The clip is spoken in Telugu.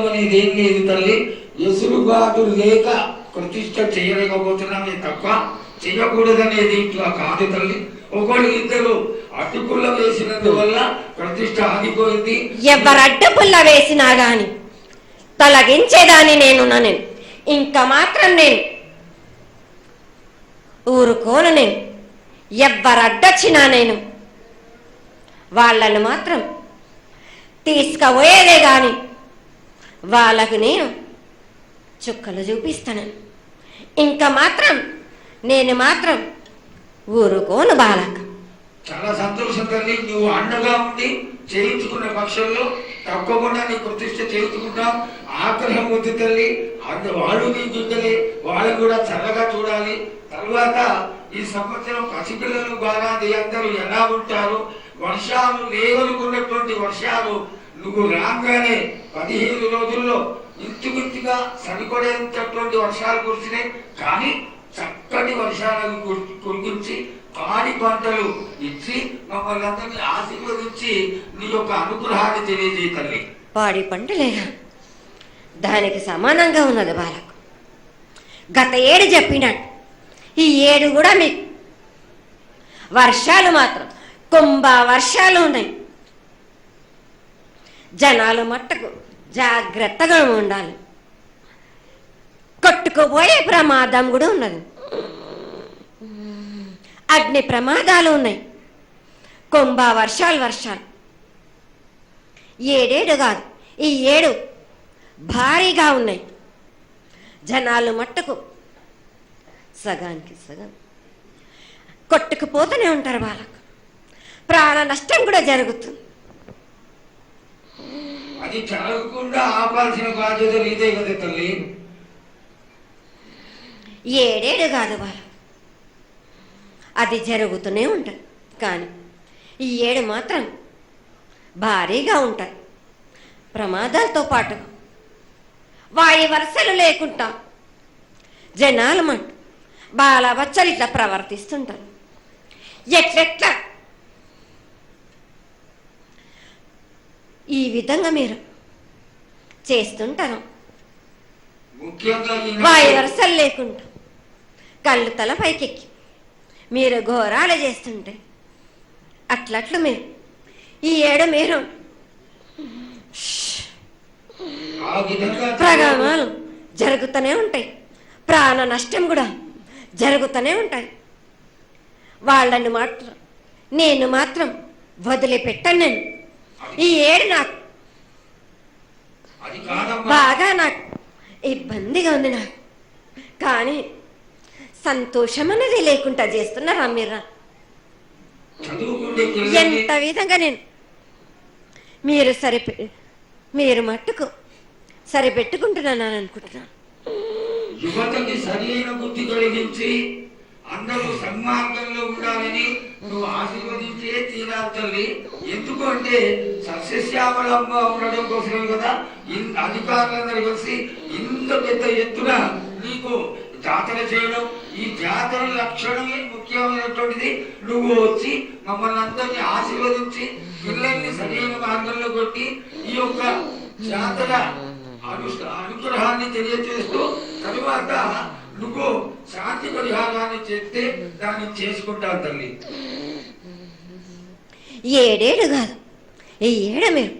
అనేది ఏం లేదు తల్లి. ఎసురుబాటు లేక ప్రతిష్ట చేయలేకపోతున్నామే తప్ప చేయకూడదనేది ఇట్లా కాదు తల్లి. ఒకటి ఇద్దరు అడ్డుపుల్ల వేసినందువల్ల ప్రతిష్ట ఆగిపోయింది. ఎవరు అడ్డుపుల్ల వేసినా గాని తొలగించేదాన్ని నేను ఇంకా మాత్రం నేను ఊరుకోను. నేను ఎవ్వరు అడ్డొచ్చినా నేను వాళ్ళను మాత్రం తీసుకుపోయేదే గాని వాళ్ళకు నేను చుక్కలు చూపిస్తాను. ఇంకా మాత్రం నేను మాత్రం ఊరుకోను బాలక. చాలా సంతోషం తల్లి. నువ్వు అండగా ఉండి చేయించుకున్న పక్షంలో తప్పకుండా నీ ప్రతిష్ట చేయించుకుంటాం. ఆగ్రహం వద్దు తల్లి. వాళ్ళు నీ బిడ్డలే, వాళ్ళు కూడా చల్లగా చూడాలి. తర్వాత ఈ సంవత్సరం పసిపిల్లలు బాగా అందరూ ఎలా ఉంటారు, వర్షాలు లేవనుకున్నటువంటి వర్షాలు నువ్వు రాగానే 15 రోజుల్లో ఇంచుమించుగా సరిపడేటటువంటి వర్షాలు కురిసినాయి. కానీ చక్కటి వర్షాలను కురిపించి పాడి పంటలు ఇచ్చి మమ్మల్ని అందరినీ ఆశీర్వదించి నీ యొక్క అనుగ్రహాన్ని తెలియజేయ తల్లి. పాడి పంటలేనా దానికి సమానంగా ఉన్నది బాలకు. గత ఏడు చెప్పినట్టు ఈ ఏడు కూడా మీకు వర్షాలు మాత్రం కుంభ వర్షాలు ఉన్నాయి. జనాలు మట్టుకు జాగ్రత్తగా ఉండాలి. కొట్టుకుపోయే ప్రమాదం కూడా ఉన్నది. అగ్ని ప్రమాదాలు ఉన్నాయి. కుంభ వర్షాలు ఏడేడు కాదు, ఈ ఏడు భారీగా ఉన్నాయి. జనాలు మట్టుకు సగానికి సగం కొట్టుకుపోతూనే ఉంటారు. వాళ్ళకు ప్రాణ నష్టం కూడా జరుగుతుంది. అది జరగకుండా ఆపాల్సిన బాధ్యత నీదే కదా తల్లి. ఏడేడు కాదు వాళ్ళు, అది జరుగుతూనే ఉంటుంది. కానీ ఈ ఏడు మాత్రం భారీగా ఉంటాయి. ప్రమాదాలతో పాటు వాయు వరుసలు లేకుండా జనాలు మట్టు బాలబచ్చలు ఇట్లా ప్రవర్తిస్తుంటారు. ఎట్లెట్లా ఈ విధంగా మీరు చేస్తుంటారు. వాయు వరుసలు లేకుండా కళ్ళు తల పైకెక్కి మీరు ఘోరాలు చేస్తుంటే అట్లట్లు మీరు ఈ ఏడు మీరు ప్రమాదాలు జరుగుతూనే ఉంటాయి. ప్రాణ నష్టం కూడా జరుగుతూనే ఉంటాయి. వాళ్ళని మాత్రం నేను మాత్రం వదిలిపెట్టాను. నేను ఈ ఏడు నాకు బాగా నాకు ఇబ్బందిగా ఉంది. నాకు కానీ సంతోషం అనేది లేకుండా చేస్తున్నారా మీరా? ఎంత విధంగా నేను మీరు మట్టుకు సరిపెట్టుకుంటున్నాను అనుకుంటున్నాను. యువతకి సరైన బుద్ధి కలిగించి అందరూ సన్మార్గంలో ఉండాలని నువ్వు ఆశీర్వదించే తీరాలి తల్లి. ఎందుకంటే సస్యశ్యామలంగా ఉండడం కోసమే కదా అధికారులందరూ కలిసి ఇంత పెద్ద ఎత్తున నీకు జాతర చేయడం. ఈ జాతర లక్షణమే ముఖ్యమైనటువంటిది. నువ్వు వచ్చి మమ్మల్ని అందరినీ ఆశీర్వదించి పిల్లల్ని సరైన మార్గంలో కొట్టి ఈ యొక్క జాతర అనుగ్రహాన్ని తెలియజేస్తూ తరువాత నువ్వు శాంతి పరిహారాన్ని చేస్తే దాన్ని చేసుకుంటావు తల్లి. ఏడేడు కాదు, ఈ ఏడ మీరు